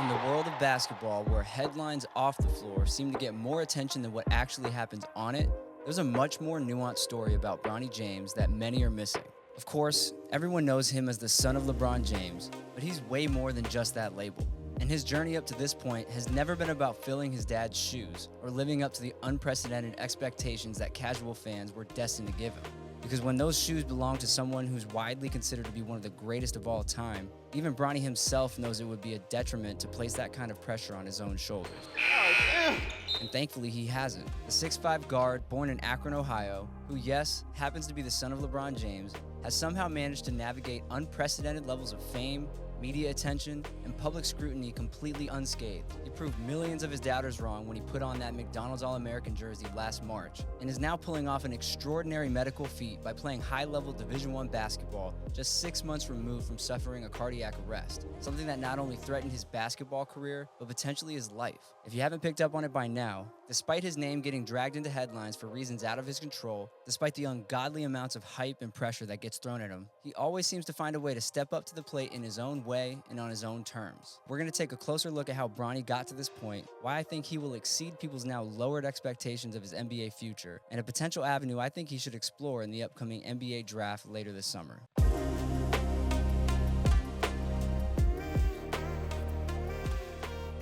In the world of basketball, where headlines off the floor seem to get more attention than what actually happens on it, there's a much more nuanced story about Bronny James that many are missing. Of course, everyone knows him as the son of LeBron James, but he's way more than just that label. And his journey up to this point has never been about filling his dad's shoes or living up to the unprecedented expectations that casual fans were destined to give him. Because when those shoes belong to someone who's widely considered to be one of the greatest of all time, even Bronny himself knows it would be a detriment to place that kind of pressure on his own shoulders. Oh, damn. And thankfully he hasn't. The 6'5" guard, born in Akron, Ohio, who yes, happens to be the son of LeBron James, has somehow managed to navigate unprecedented levels of fame, media attention, and public scrutiny completely unscathed. He proved millions of his doubters wrong when he put on that McDonald's All-American jersey last March, and is now pulling off an extraordinary medical feat by playing high-level Division I basketball just 6 months removed from suffering a cardiac arrest, something that not only threatened his basketball career, but potentially his life. If you haven't picked up on it by now, despite his name getting dragged into headlines for reasons out of his control, despite the ungodly amounts of hype and pressure that gets thrown at him, he always seems to find a way to step up to the plate in his own way and on his own terms. We're going to take a closer look at how Bronny got to this point, why I think he will exceed people's now lowered expectations of his NBA future, and a potential avenue I think he should explore in the upcoming NBA draft later this summer.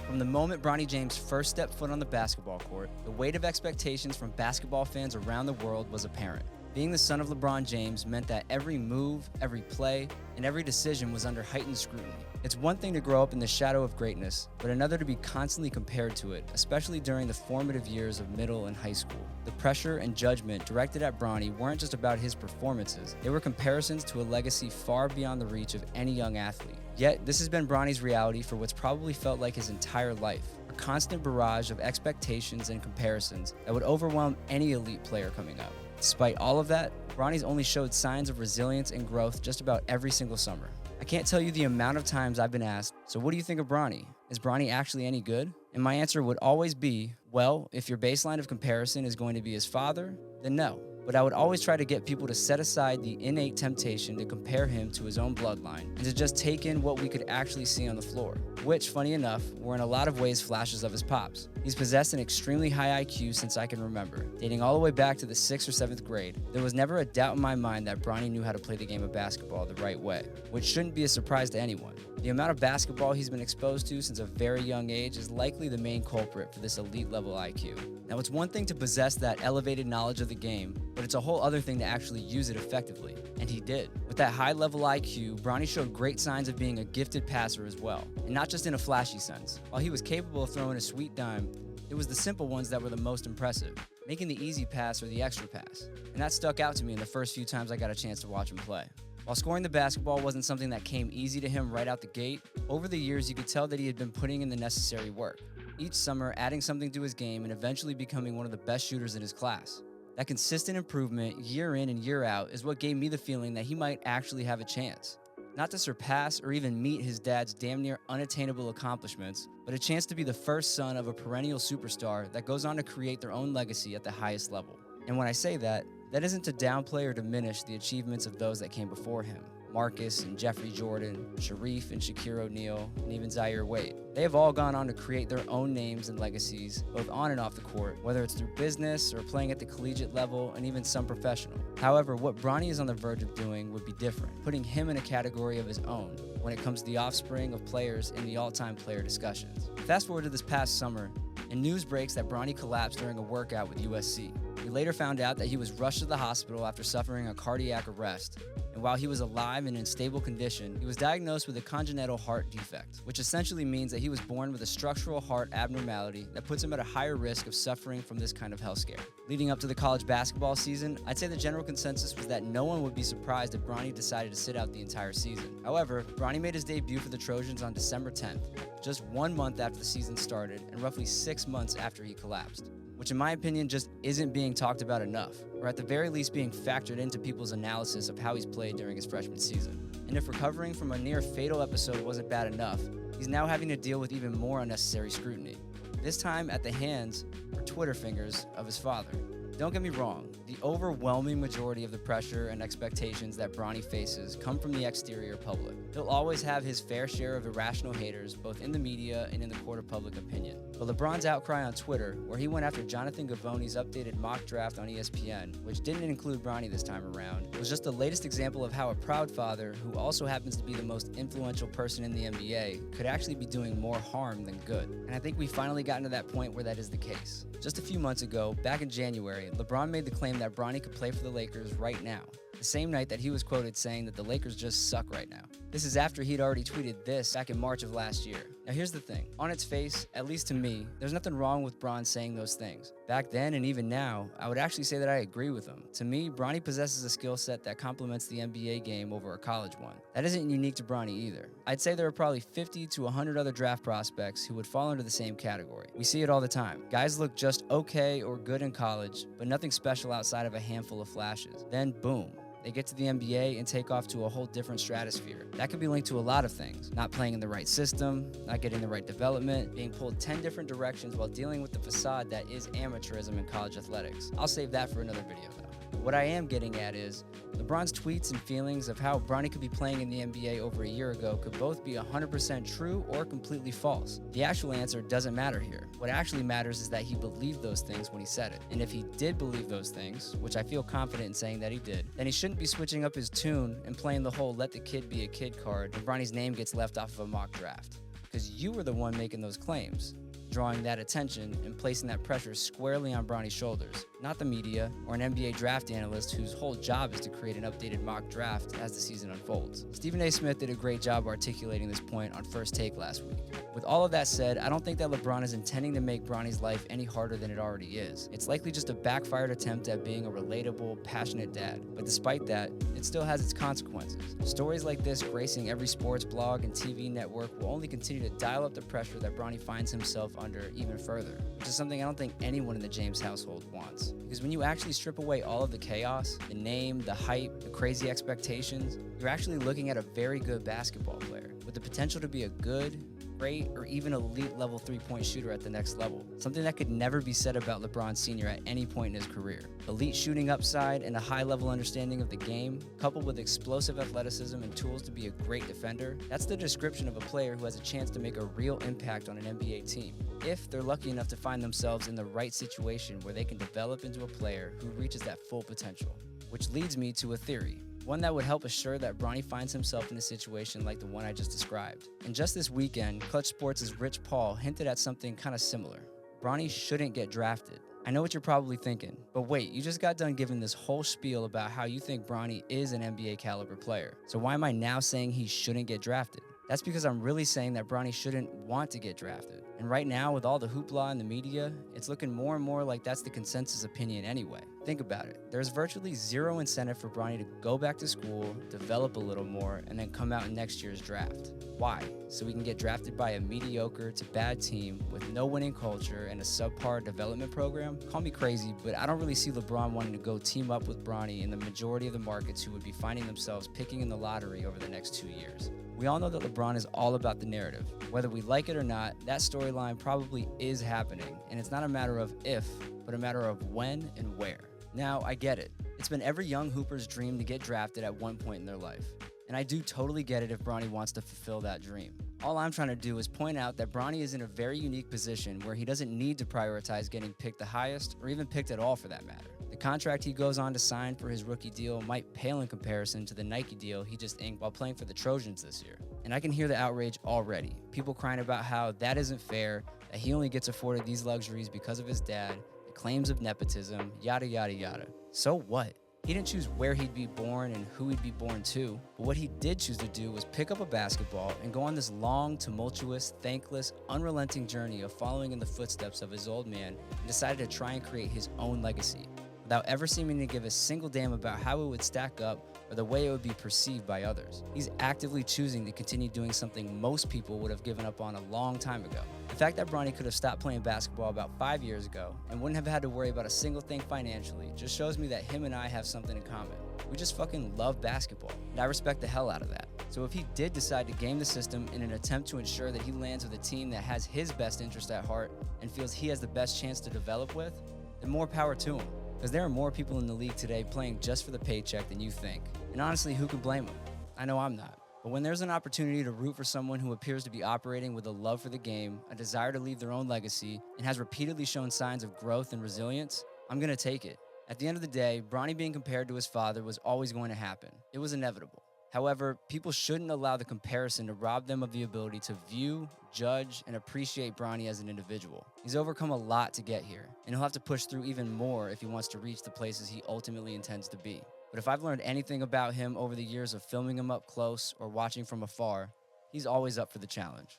From the moment Bronny James first stepped foot on the basketball court, the weight of expectations from basketball fans around the world was apparent. Being the son of LeBron James meant that every move, every play, and every decision was under heightened scrutiny. It's one thing to grow up in the shadow of greatness, but another to be constantly compared to it, especially during the formative years of middle and high school. The pressure and judgment directed at Bronny weren't just about his performances, they were comparisons to a legacy far beyond the reach of any young athlete. Yet, this has been Bronny's reality for what's probably felt like his entire life, a constant barrage of expectations and comparisons that would overwhelm any elite player coming up. Despite all of that, Bronny's only showed signs of resilience and growth just about every single summer. I can't tell you the amount of times I've been asked, so what do you think of Bronny? Is Bronny actually any good? And my answer would always be, well, if your baseline of comparison is going to be his father, then no. But I would always try to get people to set aside the innate temptation to compare him to his own bloodline and to just take in what we could actually see on the floor, which, funny enough, were in a lot of ways flashes of his pops. He's possessed an extremely high IQ since I can remember, dating all the way back to the 6th or 7th grade. There was never a doubt in my mind that Bronny knew how to play the game of basketball the right way, which shouldn't be a surprise to anyone. The amount of basketball he's been exposed to since a very young age is likely the main culprit for this elite level IQ. Now, it's one thing to possess that elevated knowledge of the game, but it's a whole other thing to actually use it effectively, and he did. With that high level IQ, Bronny showed great signs of being a gifted passer as well, and not just in a flashy sense. While he was capable of throwing a sweet dime, it was the simple ones that were the most impressive, making the easy pass or the extra pass, and that stuck out to me in the first few times I got a chance to watch him play. While scoring the basketball wasn't something that came easy to him right out the gate, over the years you could tell that he had been putting in the necessary work, each summer adding something to his game and eventually becoming one of the best shooters in his class. That consistent improvement year in and year out is what gave me the feeling that he might actually have a chance. Not to surpass or even meet his dad's damn near unattainable accomplishments, but a chance to be the first son of a perennial superstar that goes on to create their own legacy at the highest level. And when I say that isn't to downplay or diminish the achievements of those that came before him. Marcus and Jeffrey Jordan, Sharif and Shaquille O'Neal, and even Zaire Wade. They have all gone on to create their own names and legacies, both on and off the court, whether it's through business or playing at the collegiate level and even some professional. However, what Bronny is on the verge of doing would be different, putting him in a category of his own when it comes to the offspring of players in the all-time player discussions. Fast forward to this past summer, and news breaks that Bronny collapsed during a workout with USC. We later found out that he was rushed to the hospital after suffering a cardiac arrest, and while he was alive and in stable condition, he was diagnosed with a congenital heart defect, which essentially means that he was born with a structural heart abnormality that puts him at a higher risk of suffering from this kind of health scare. Leading up to the college basketball season, I'd say the general consensus was that no one would be surprised if Bronny decided to sit out the entire season. However, Bronny made his debut for the Trojans on December 10th, just 1 month after the season started and roughly 6 months after he collapsed, which in my opinion just isn't being talked about enough, or at the very least being factored into people's analysis of how he's played during his freshman season. And if recovering from a near fatal episode wasn't bad enough, he's now having to deal with even more unnecessary scrutiny, this time at the hands, or Twitter fingers, of his father. Don't get me wrong, the overwhelming majority of the pressure and expectations that Bronny faces come from the exterior public. He'll always have his fair share of irrational haters, both in the media and in the court of public opinion. But LeBron's outcry on Twitter, where he went after Jonathan Givony's updated mock draft on ESPN, which didn't include Bronny this time around, was just the latest example of how a proud father, who also happens to be the most influential person in the NBA, could actually be doing more harm than good. And I think we've finally gotten to that point where that is the case. Just a few months ago, back in January, LeBron made the claim that Bronny could play for the Lakers right now, the same night that he was quoted saying that the Lakers just suck right now. This is after he'd already tweeted this back in March of last year. Now here's the thing. On its face, at least to me, there's nothing wrong with Bron saying those things. Back then and even now, I would actually say that I agree with him. To me, Bronny possesses a skill set that complements the NBA game over a college one. That isn't unique to Bronny either. I'd say there are probably 50 to 100 other draft prospects who would fall into the same category. We see it all the time. Guys look just okay or good in college, but nothing special outside of a handful of flashes. Then boom. They get to the NBA and take off to a whole different stratosphere. That could be linked to a lot of things. Not playing in the right system, not getting the right development, being pulled 10 different directions while dealing with the facade that is amateurism in college athletics. I'll save that for another video though. What I am getting at is, LeBron's tweets and feelings of how Bronny could be playing in the NBA over a year ago could both be 100% true or completely false. The actual answer doesn't matter here. What actually matters is that he believed those things when he said it. And if he did believe those things, which I feel confident in saying that he did, then he shouldn't be switching up his tune and playing the whole let the kid be a kid card when Bronny's name gets left off of a mock draft. Because you were the one making those claims, drawing that attention and placing that pressure squarely on Bronny's shoulders, not the media or an NBA draft analyst whose whole job is to create an updated mock draft as the season unfolds. Stephen A. Smith did a great job articulating this point on First Take last week. With all of that said, I don't think that LeBron is intending to make Bronny's life any harder than it already is. It's likely just a backfired attempt at being a relatable, passionate dad. But despite that, it still has its consequences. Stories like this gracing every sports blog and TV network will only continue to dial up the pressure that Bronny finds himself under even further, which is something I don't think anyone in the James household wants. Because when you actually strip away all of the chaos, the name, the hype, the crazy expectations, you're actually looking at a very good basketball player with the potential to be a good, great, or even elite level three-point shooter at the next level. Something that could never be said about LeBron Sr. at any point in his career. Elite shooting upside and a high-level understanding of the game, coupled with explosive athleticism and tools to be a great defender, that's the description of a player who has a chance to make a real impact on an NBA team, if they're lucky enough to find themselves in the right situation where they can develop into a player who reaches that full potential. Which leads me to a theory. One that would help assure that Bronny finds himself in a situation like the one I just described. And just this weekend, Clutch Sports' Rich Paul hinted at something kind of similar. Bronny shouldn't get drafted. I know what you're probably thinking, but wait, you just got done giving this whole spiel about how you think Bronny is an NBA caliber player. So why am I now saying he shouldn't get drafted? That's because I'm really saying that Bronny shouldn't want to get drafted. And right now, with all the hoopla in the media, it's looking more and more like that's the consensus opinion anyway. Think about it. There's virtually zero incentive for Bronny to go back to school, develop a little more, and then come out in next year's draft. Why? So we can get drafted by a mediocre to bad team with no winning culture and a subpar development program? Call me crazy, but I don't really see LeBron wanting to go team up with Bronny in the majority of the markets who would be finding themselves picking in the lottery over the next 2 years. We all know that LeBron is all about the narrative. Whether we like it or not, that storyline probably is happening, and it's not a matter of if, but a matter of when and where. Now, I get it. It's been every young hooper's dream to get drafted at one point in their life. And I do totally get it if Bronny wants to fulfill that dream. All I'm trying to do is point out that Bronny is in a very unique position where he doesn't need to prioritize getting picked the highest, or even picked at all for that matter. The contract he goes on to sign for his rookie deal might pale in comparison to the Nike deal he just inked while playing for the Trojans this year. And I can hear the outrage already. People crying about how that isn't fair, that he only gets afforded these luxuries because of his dad, the claims of nepotism, yada yada yada. So what? He didn't choose where he'd be born and who he'd be born to, but what he did choose to do was pick up a basketball and go on this long, tumultuous, thankless, unrelenting journey of following in the footsteps of his old man and decided to try and create his own legacy, without ever seeming to give a single damn about how it would stack up or the way it would be perceived by others. He's actively choosing to continue doing something most people would have given up on a long time ago. The fact that Bronny could have stopped playing basketball about 5 years ago and wouldn't have had to worry about a single thing financially just shows me that him and I have something in common. We just fucking love basketball, and I respect the hell out of that. So if he did decide to game the system in an attempt to ensure that he lands with a team that has his best interest at heart and feels he has the best chance to develop with, then more power to him. Because there are more people in the league today playing just for the paycheck than you think. And honestly, who can blame them? I know I'm not. But when there's an opportunity to root for someone who appears to be operating with a love for the game, a desire to leave their own legacy, and has repeatedly shown signs of growth and resilience, I'm going to take it. At the end of the day, Bronny being compared to his father was always going to happen. It was inevitable. However, people shouldn't allow the comparison to rob them of the ability to view, judge, and appreciate Bronny as an individual. He's overcome a lot to get here, and he'll have to push through even more if he wants to reach the places he ultimately intends to be. But if I've learned anything about him over the years of filming him up close or watching from afar, he's always up for the challenge.